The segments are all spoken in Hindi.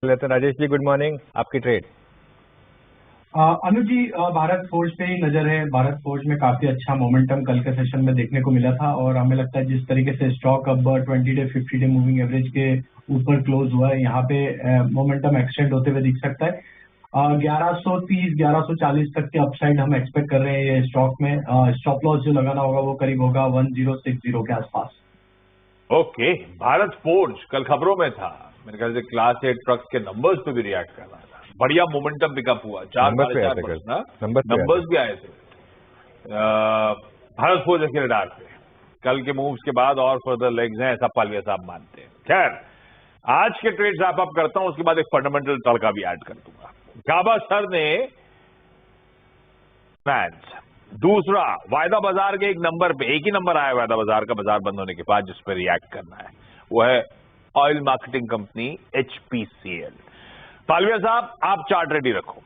लेते हैं राजेश जी, गुड मॉर्निंग, आपकी ट्रेड। अनुज जी, भारत फोर्ज पे ही नजर है। भारत फोर्ज में काफी अच्छा मोमेंटम कल के सेशन में देखने को मिला था और हमें लगता है जिस तरीके से स्टॉक अब 20 डे 50 डे मूविंग एवरेज के ऊपर क्लोज हुआ है, यहाँ पे मोमेंटम एक्सटेंड होते हुए दिख सकता है। 1130 1140 तक के अपसाइड हम एक्सपेक्ट कर रहे हैं ये स्टॉक में। स्टॉप लॉस जो लगाना होगा वो करीब होगा 1060 के आसपास। ओके, भारत फोर्ज कल खबरों में था, मेरे ख्याल से क्लास 8 ट्रक्स के नंबर्स पे भी रिएक्ट कर रहा था। बढ़िया मोमेंटम पिकअप हुआ, 4-4.5% नंबर्स भी आए थे भारत फोर्ज के रडार पे। कल के मूव्स के बाद और फर्दर लेग्स हैं, ऐसा पालविया साहब मानते हैं। खैर, आज के ट्रेड रैप अप करता हूं, उसके बाद एक फंडामेंटल तड़का भी ऐड कर दूंगा। गाभास्कर ने दूसरा वायदा बाजार के एक नंबर पे, एक ही नंबर आया वायदा बाजार का बाजार बंद होने के बाद जिस पर रिएक्ट करना है, वो है oil marketing company HPCL। Palvia साहब, आप चार्ट रेडी रखो।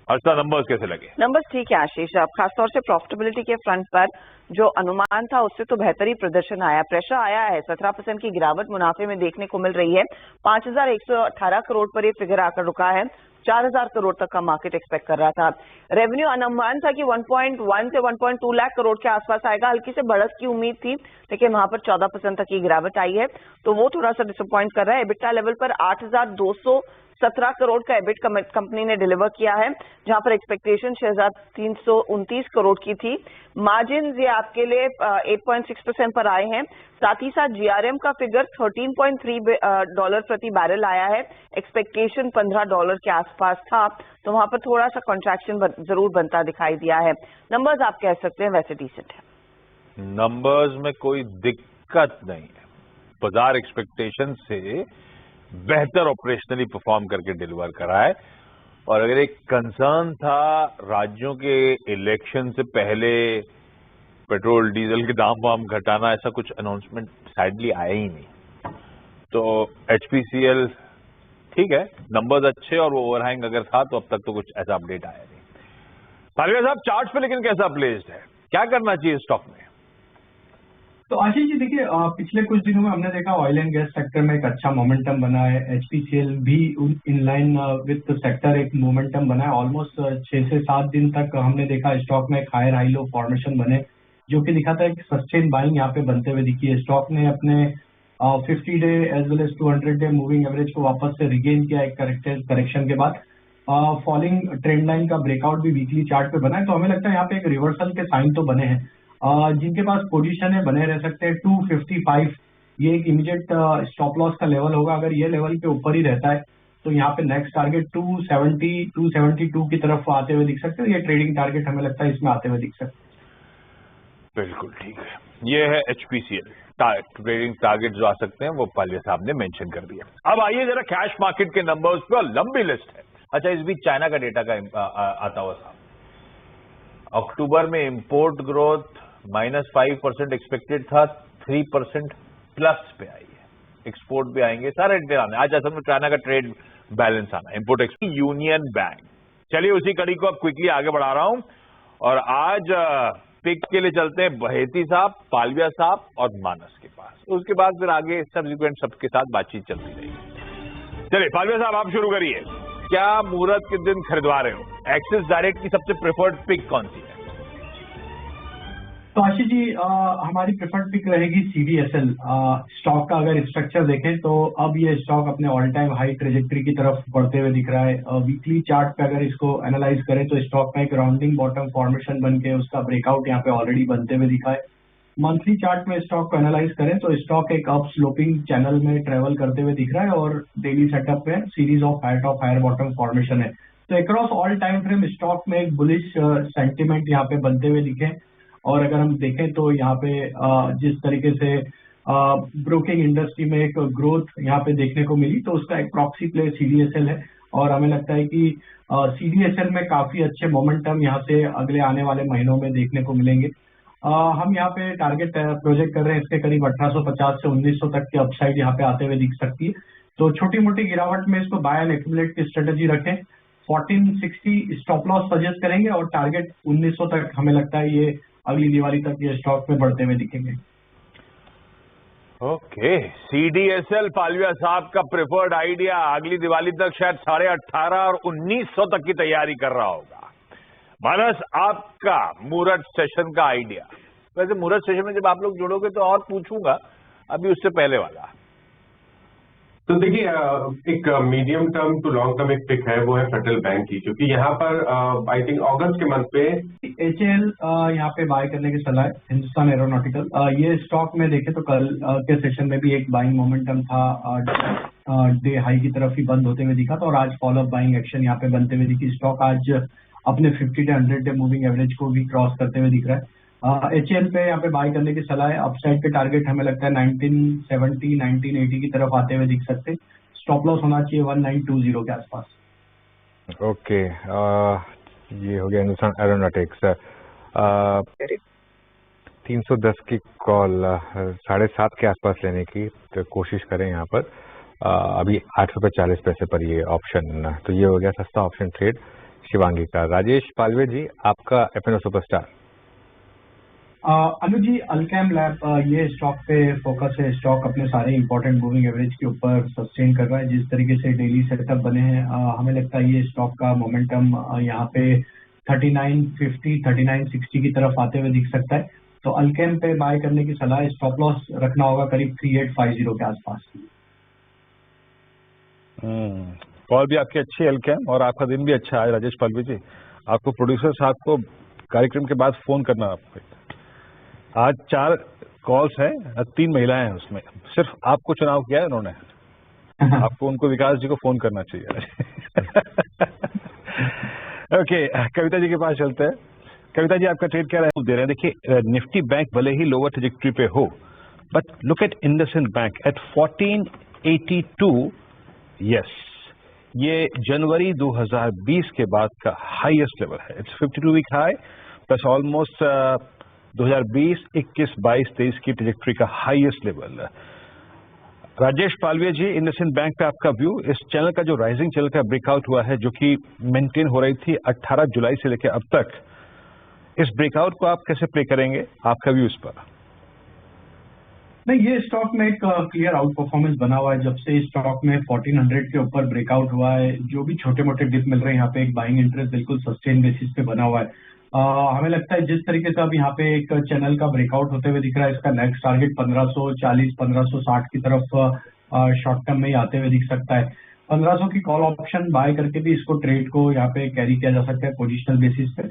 अच्छा, नंबर्स कैसे लगे? नंबर्स ठीक है आशीष, अब खासतौर से प्रॉफिटेबिलिटी के फ्रंट पर जो अनुमान था उससे तो बेहतर ही प्रदर्शन आया। प्रेशर आया है, 17% की गिरावट मुनाफे में देखने को मिल रही है। 5118 करोड़ पर ये फिगर आकर रुका है। 4000 करोड़ तक का मार्केट एक्सपेक्ट कर रहा था। रेवेन्यू अनुमान था कि 1.1 से 1.2 लाख करोड़ के आसपास आएगा। हल्की से बढ़त की उम्मीद थी, लेकिन वहां पर 14% तक की गिरावट आई है, तो वो थोड़ा सा डिसअपॉइंट कर रहा है। एबिटा लेवल पर 8217 करोड़ का एबिट कंपनी ने डिलीवर किया है, जहां पर एक्सपेक्टेशन 6329 करोड़ की थी। मार्जिन ये आपके लिए 8.6% पर आए हैं। साथ ही साथ GRM का फिगर $13.3 प्रति बैरल आया है। एक्सपेक्टेशन $15 के आसपास था, तो वहां पर थोड़ा सा कॉन्ट्रैक्शन जरूर बनता दिखाई दिया है। नंबर्स आप कह सकते हैं वैसे डिसेंट है। नंबर्स में कोई दिक्कत नहीं है, बाजार एक्सपेक्टेशन से बेहतर ऑपरेशनली परफॉर्म करके डिलीवर करा है। और अगर एक कंसर्न था राज्यों के इलेक्शन से पहले पेट्रोल डीजल के दाम वाम घटाना, ऐसा कुछ अनाउंसमेंट साइडली आया ही नहीं। तो HPCL ठीक है, नंबर्स अच्छे और वो ओवरहैंग अगर था तो अब तक तो कुछ ऐसा अपडेट आया नहीं। पालविया साहब, चार्ट पे लेकिन कैसा प्लेस्ड है, क्या करना चाहिए स्टॉक में? तो आशीष जी देखिए, पिछले कुछ दिनों में हमने देखा ऑयल एंड गैस सेक्टर में एक अच्छा मोमेंटम बना है। HPCL भी इन लाइन विद सेक्टर एक मोमेंटम बना है। ऑलमोस्ट 6 से 7 दिन तक हमने देखा स्टॉक में एक हायर हाई लो फॉर्मेशन बने, जो कि दिखाता है कि सस्टेन बाइंग यहाँ पे बनते हुए दिखी है। स्टॉक ने अपने 50 day as well as 200 day moving average को वापस से रिगेन किया एक करेक्शन के बाद। फॉलिंग ट्रेंड लाइन का ब्रेकआउट भी वीकली चार्ट पे बना है, तो हमें लगता है यहाँ पे एक रिवर्सल के साइन तो बने हैं। जिनके पास पोजीशन है बने रह सकते हैं। 255 ये एक इमीडिएट स्टॉप लॉस का लेवल होगा। अगर ये लेवल के ऊपर ही रहता है तो यहाँ पे नेक्स्ट टारगेट 270 272 की तरफ आते हुए दिख सकते हैं। ये ट्रेडिंग टारगेट हमें लगता है इसमें आते हुए दिख सकते हैं। बिल्कुल ठीक है, ये है HPCL ट्रेडिंग टारगेट जो आ सकते हैं, वो पालविया साहब ने मेंशन कर दिया। अब आइए जरा कैश मार्केट के नंबर्स पे, लंबी लिस्ट है। अच्छा, इस बीच चाइना का डेटा का आता हुआ साहब, अक्टूबर में इंपोर्ट ग्रोथ -5% एक्सपेक्टेड था, 3% प्लस पे आई है। एक्सपोर्ट भी आएंगे, सारे डेटा आने। आज असल में चाइना का ट्रेड बैलेंस आना, इंपोर्ट एक्सपोर्ट। यूनियन बैंक, चलिए उसी कड़ी को अब क्विकली आगे बढ़ा रहा हूं और आज पिक के लिए चलते हैं बहेती साहब, पालविया साहब और मानस के पास। उसके बाद फिर आगे सब्सिक्वेंट सबके साथ बातचीत चलती रहेगी। चलिए पालविया साहब, आप शुरू करिए। क्या मुहूर्त के दिन खरीदवा रहे हो? एक्सिस डायरेक्ट की सबसे प्रेफर्ड पिक कौन सी है? तो आशीष जी, हमारी प्रेफर्ड पिक रहेगी CDSL। स्टॉक का अगर स्ट्रक्चर देखें तो अब ये स्टॉक अपने ऑल टाइम हाई ट्रेजेक्टरी की तरफ बढ़ते हुए दिख रहा है। वीकली चार्ट पे अगर इसको एनालाइज करें तो स्टॉक में एक राउंडिंग बॉटम फॉर्मेशन बन के उसका ब्रेकआउट यहाँ पे ऑलरेडी बनते हुए दिखा है। मंथली चार्ट में स्टॉक को एनालाइज करें तो स्टॉक एक अप स्लोपिंग चैनल में ट्रेवल करते हुए दिख रहा है और डेली सेटअप में series of higher top higher bottom formation है। तो across all time frame stock में एक बुलिश सेंटिमेंट यहाँ पे बनते हुए दिखे। और अगर हम देखें तो यहाँ पे जिस तरीके से ब्रोकिंग इंडस्ट्री में एक ग्रोथ यहाँ पे देखने को मिली, तो उसका एक प्रॉक्सी प्ले CDSL है। और हमें लगता है कि CDSL में काफी अच्छे मोमेंटम यहाँ से अगले आने वाले महीनों में देखने को मिलेंगे। हम यहाँ पे टारगेट प्रोजेक्ट कर रहे हैं इसके करीब 1850 से 1900 तक की अपसाइड यहाँ पे आते हुए दिख सकती है। तो छोटी मोटी गिरावट में इसको बाय एंड एक्यूमुलेट की स्ट्रेटेजी रखें। 1460 स्टॉप लॉस सजेस्ट करेंगे और टारगेट 1900 तक हमें लगता है ये अगली दिवाली तक ये स्टॉक में बढ़ते हुए दिखेंगे। ओके, CDSL पालविया साहब का प्रेफर्ड आइडिया अगली दिवाली तक शायद 18,500 और 1900 तक की तैयारी कर रहा होगा। मानस, आपका मुहूर्त सेशन का आइडिया। वैसे मुहूर्त सेशन में जब आप लोग जुड़ोगे तो और पूछूंगा, अभी उससे पहले वाला। तो देखिए, एक medium term to long term एक पिक है, वो है फेडरल बैंक की, क्योंकि यहाँ पर आई थिंक अगस्त के मंथ पे HAL यहाँ पे बाय करने की सलाह है, हिंदुस्तान एरोनॉटिकल। ये स्टॉक में देखें तो कल के सेशन में भी एक बाइंग मोमेंटम था, डे हाई की तरफ ही बंद होते हुए दिखा था और आज फॉलोअप बाइंग एक्शन यहाँ पे बनते हुए दिखी। स्टॉक आज अपने 50 से 100 डे मूविंग एवरेज को भी क्रॉस करते हुए दिख रहा है। HAL पे यहाँ पे बाय करने की सलाह है। अपसाइड के टारगेट हमें लगता है 1970 1980 की तरफ आते हुए दिख सकते। स्टॉप लॉस होना चाहिए 1920 के आसपास। ओके, ये हो गया हिंदुस्तान एरोनॉटिक्स। 310 की कॉल 7:30 के आसपास लेने की तो कोशिश करें यहाँ पर। अभी 8.40 रुपये पर ये ऑप्शन, तो ये हो गया सस्ता ऑप्शन ट्रेड शिवांगी का। राजेश पालवे जी, आपका FNO सुपरस्टार। अनुज जी, अल्केम लैब ये स्टॉक पे फोकस है। स्टॉक अपने सारे इंपॉर्टेंट मूविंग एवरेज के ऊपर सस्टेन कर रहा है। जिस तरीके से डेली सेटअप बने हैं, हमें लगता है ये स्टॉक का मोमेंटम यहाँ पे 3950 3960 की तरफ आते हुए दिख सकता है। तो अल्केम पे बाय करने की सलाह है। स्टॉप लॉस रखना होगा करीब 3850 के आसपास। कॉल भी आपकी अच्छी है अल्केम, और आपका दिन भी अच्छा है राजेश पालवी जी। आपको प्रोड्यूसर साहब को कार्यक्रम के बाद फोन करना। आपको आज 4 कॉल्स हैं, 3 महिलाएं हैं उसमें, सिर्फ आपको चुनाव किया है उन्होंने। आपको उनको विकास जी को फोन करना चाहिए। ओके, कविता जी के पास चलते हैं। कविता जी, आपका ट्रेड क्या दे रहे हैं? देखिए, निफ्टी बैंक भले ही लोअर ट्रेजेक्ट्री पे हो, but look at IndusInd bank at 1482। Yes, ये जनवरी 2020 के बाद का हाईएस्ट लेवल है। It's 52 week high plus almost 2020, 21, 22, 23 की ट्रेजेक्ट्री का highest level. Rajesh Palviya ji, IndusInd bank पे आपका व्यू, इस चैनल का जो राइजिंग चैनल का ब्रेकआउट हुआ है, जो कि मेंटेन हो रही थी 18 जुलाई से लेकर अब तक, इस ब्रेकआउट को आप कैसे प्ले करेंगे? आपका व्यू इस पर? नहीं, ये स्टॉक में एक क्लियर आउट परफॉर्मेंस बना हुआ है। जब से इस स्टॉक में 1400 के ऊपर ब्रेकआउट हुआ है, जो भी छोटे मोटे डिप मिल रहे हैं यहाँ पे, एक बाइंग इंटरेस्ट बिल्कुल सस्टेन बेसिस पे बना हुआ है। हमें लगता है जिस तरीके से अब यहाँ पे एक चैनल का ब्रेकआउट होते हुए दिख रहा है, इसका नेक्स्ट टारगेट 1540 1560 की तरफ शॉर्ट टर्म में ही आते हुए दिख सकता है। 1500 की कॉल ऑप्शन बाय करके भी इसको ट्रेड को यहाँ पे कैरी किया जा सकता है पोजिशनल बेसिस पे,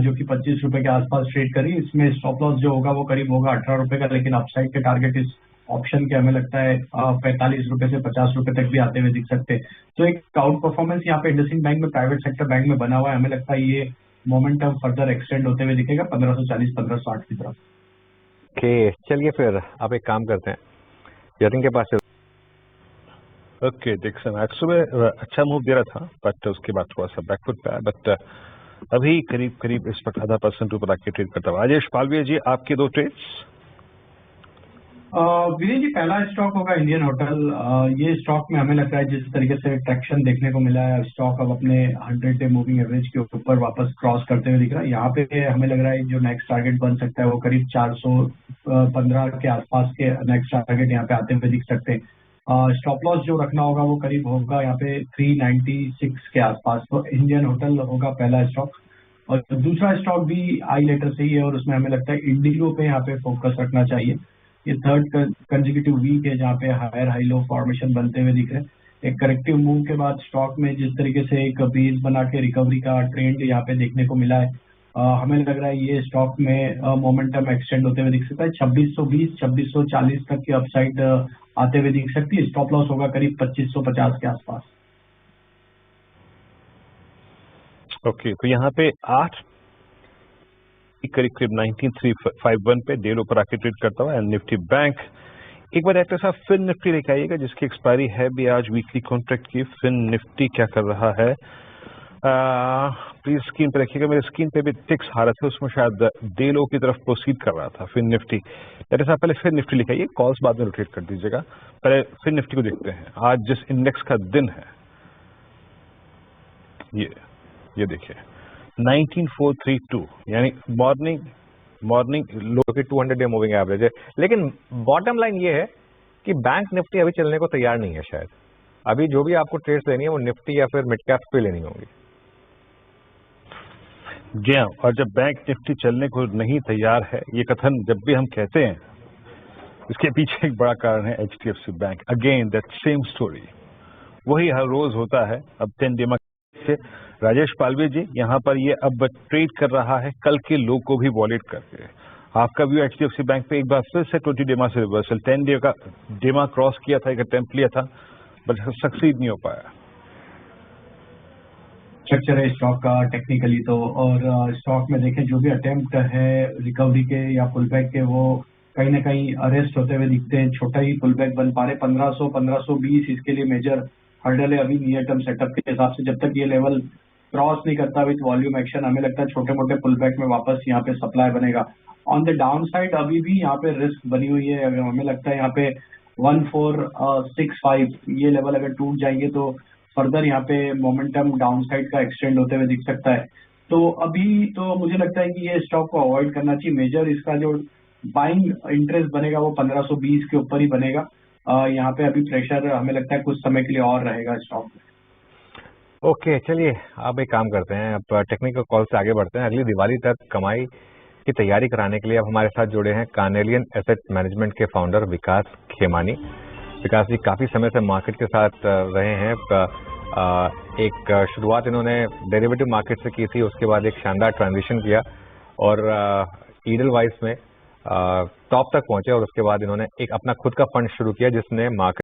जो कि 25 रुपए के आसपास ट्रेड करी। इसमें स्टॉप लॉस जो होगा वो करीब होगा 18 रुपए का, लेकिन अपसाइड के टारगेट इस ऑप्शन के हमें लगता है 45 रुपए से 50 रुपए तक भी आते हुए दिख सकते हैं। तो एक आउट परफॉर्मेंस यहाँ पे इंडसइंड बैंक में, प्राइवेट सेक्टर बैंक में बना हुआ है। हमें लगता है ये मोमेंटम फर्दर एक्सटेंड होते हुए दिखेगा 1540 1560 की तरफ। ओके, चलिए फिर आप एक काम करते हैं, यतिन के पास चलते। ओके, डिक्सन आज सुबह अच्छा मूव दे रहा था, बट उसके बाद थोड़ा सा बैकफुट पे आया, बट अभी करीब करीब इस वक्त 0.5% ऊपर आके ट्रेड करता हुआ। राजेश पालविया जी, आपके 2 ट्रेड्स। विजय जी, पहला स्टॉक होगा इंडियन होटल। ये स्टॉक में हमें लग रहा है जिस तरीके से ट्रैक्शन देखने को मिला है, स्टॉक अब अपने 100 डे मूविंग एवरेज के ऊपर वापस क्रॉस करते हुए दिख रहा है। यहाँ पे हमें लग रहा है जो नेक्स्ट टारगेट बन सकता है वो करीब 415 के आसपास के नेक्स्ट टारगेट यहाँ पे आते हुए दिख सकते हैं। स्टॉप लॉस जो रखना होगा वो करीब होगा यहाँ पे 396 के आसपास। तो इंडियन होटल होगा पहला स्टॉक, और दूसरा स्टॉक भी आई लेटर से ही है, और उसमें हमें लगता है इंडिगो पे यहाँ पे फोकस रखना चाहिए। ये थर्ड कंसेक्यूटिव वीक है जहाँ पे हायर हाई लो फॉर्मेशन बनते हुए दिख रहे हैं। एक करेक्टिव मूव के बाद स्टॉक में जिस तरीके से एक बेस बना के रिकवरी का ट्रेंड यहाँ पे देखने को मिला है, हमें लग रहा है ये स्टॉक में मोमेंटम एक्सटेंड होते हुए दिख सकता है। 2620 2640 तक की अपसाइड आते हुए दिख सकती है। स्टॉप लॉस होगा करीब 2550 के आसपास। ओके, तो यहाँ पे 8 करीब करीब 19351 पे डेल ऊपर आके ट्रेड करता हुआ। एंड निफ्टी बैंक, एक बार एक्टर साहब फिन निफ्टी लेके आइएगा, जिसकी एक्सपायरी है भी आज वीकली कॉन्ट्रैक्ट की। फिन निफ्टी क्या कर रहा है, प्लीज स्क्रीन पे रखिएगा। मेरे स्क्रीन पे भी टिक्स आ रहे थे, उसमें शायद डे लो की तरफ प्रोसीड कर रहा था फिन निफ्टी। एक्टर साहब पहले फिन निफ्टी लेके आइए, कॉल्स बाद में रोटेट कर दीजिएगा। पहले फिन निफ्टी को देखते हैं आज जिस इंडेक्स का दिन है। ये देखिए 19432, यानी मॉर्निंग मॉर्निंग लो जो कि 200 डे मूविंग एवरेज है। लेकिन बॉटम लाइन ये है कि बैंक निफ्टी अभी चलने को तैयार नहीं है। शायद अभी जो भी आपको ट्रेड्स लेनी है वो निफ्टी या फिर मिड कैप पे लेनी होंगी। जी हाँ, और जब बैंक निफ्टी चलने को नहीं तैयार है, ये कथन जब भी हम कहते हैं, इसके पीछे एक बड़ा कारण है HDFC bank. Again that same story, वही हर रोज होता है। अब 10 डे से राजेश पालवे जी यहाँ पर ये अब ट्रेड कर रहा है कल के लो को भी वॉलेट करके। आपका व्यू HDFC बैंक पे एक बार फिर से 20 डेमा से रिवर्सल, 10 डे का डेमा क्रॉस किया था, एक अटेम्प्ट लिया था, बट सक्सीड नहीं हो पाया। स्ट्रक्चर है स्टॉक का टेक्निकली तो, और स्टॉक में देखें जो भी अटेम्प्ट है रिकवरी के या पुलबैक के, वो कहीं ना कहीं अरेस्ट होते हुए दिखते हैं। छोटा ही पुलबैक बन पा रहे, 1500 1520 इसके लिए मेजर हर्डल है अभी नियर टर्म सेटअप के हिसाब से। जब तक ये लेवल क्रॉस नहीं करता विथ वॉल्यूम एक्शन, हमें लगता है छोटे मोटे पुलबैक में वापस यहाँ पे सप्लाई बनेगा। ऑन द डाउन साइड अभी भी यहाँ पे रिस्क बनी हुई है। अगर हमें लगता है यहाँ पे 1465 ये लेवल अगर टूट जाएंगे तो फर्दर यहाँ पे मोमेंटम डाउन साइड का एक्सटेंड होते हुए दिख सकता है। तो अभी तो मुझे लगता है कि ये स्टॉक को अवॉइड करना चाहिए। मेजर इसका जो बाइंग इंटरेस्ट बनेगा वो 1520 के ऊपर ही बनेगा। यहाँ पे अभी प्रेशर हमें लगता है कुछ समय के लिए और रहेगा स्टॉक में। ओके, चलिए अब एक काम करते हैं, अब टेक्निकल कॉल से आगे बढ़ते हैं। अगली दिवाली तक कमाई की तैयारी कराने के लिए अब हमारे साथ जुड़े हैं कार्नेलियन एसेट मैनेजमेंट के फाउंडर विकास खेमानी। विकास जी काफी समय से मार्केट के साथ रहे हैं। एक शुरुआत इन्होंने डेरिवेटिव मार्केट से की थी, उसके बाद एक शानदार ट्रांजिशन किया और ईडलवाइस में टॉप तक पहुंचे और उसके बाद इन्होंने एक अपना खुद का फंड शुरू किया जिसने मार्केट